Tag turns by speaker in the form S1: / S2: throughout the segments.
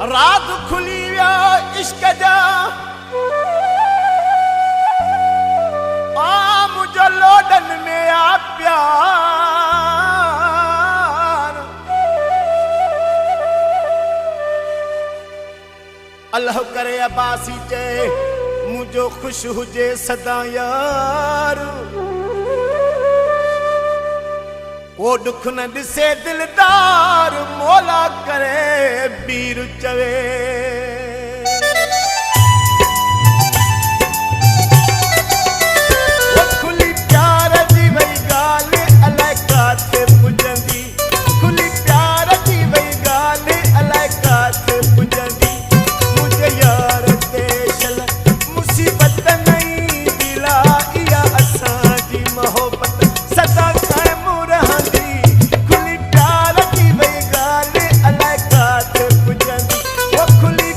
S1: रात खुली विया इश्क जा मुझो लोडन में आ प्यार अल्लाह करे अब्बासी चे मुझो खुश हुजे सदा यार वो दुख न दिसे दिलदार मौला करे बीर चवे वो खुली प्यार जी वही गाल अलाए काथे पुजंदी खुली प्यार जी वही गाल अलाए काथे पुजंदी मुझे यार देशल मुसीबत नहीं दिला या असां जी मोहब्बत सदा खुली प्यार जी वही गाल अलाए काथे पुजंदी वो खुली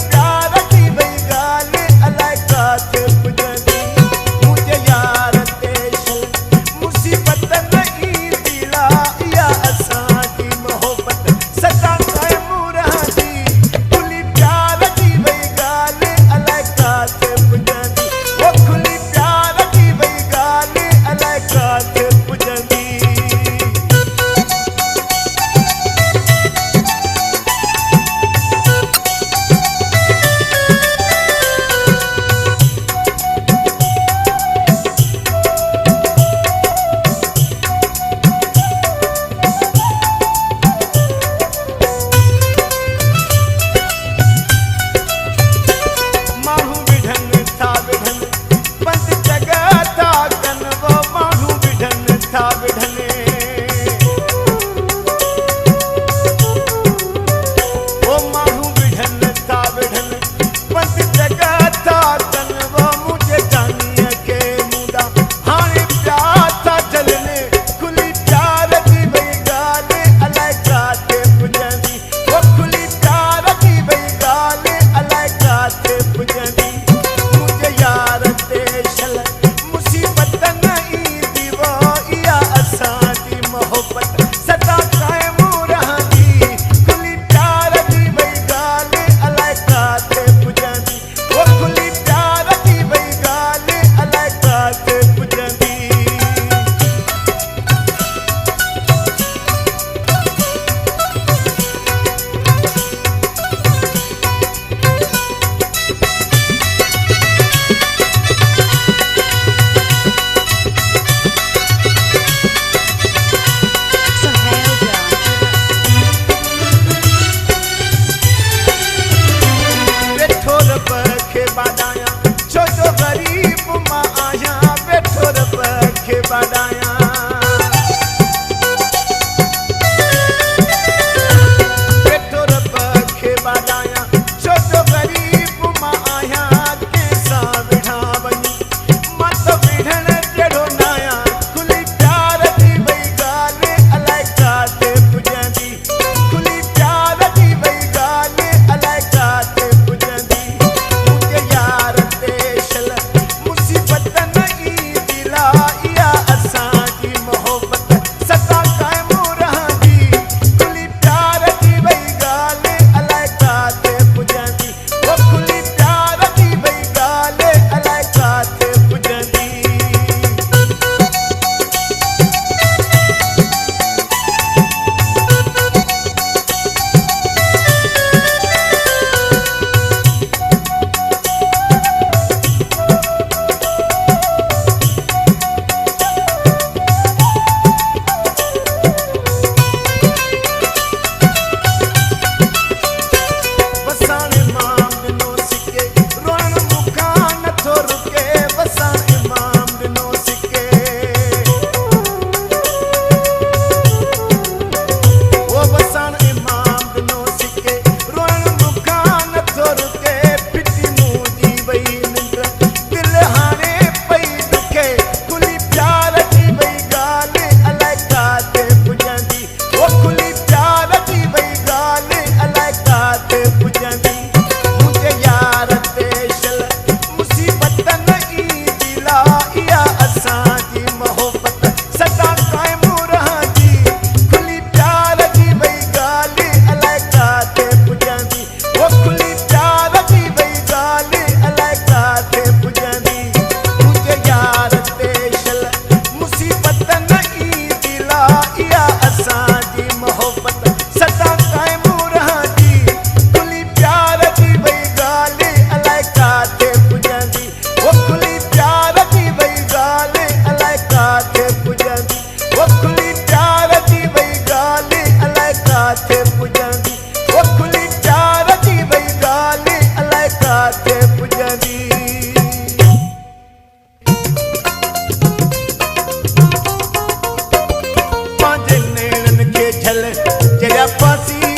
S1: दिहल जरा फांसी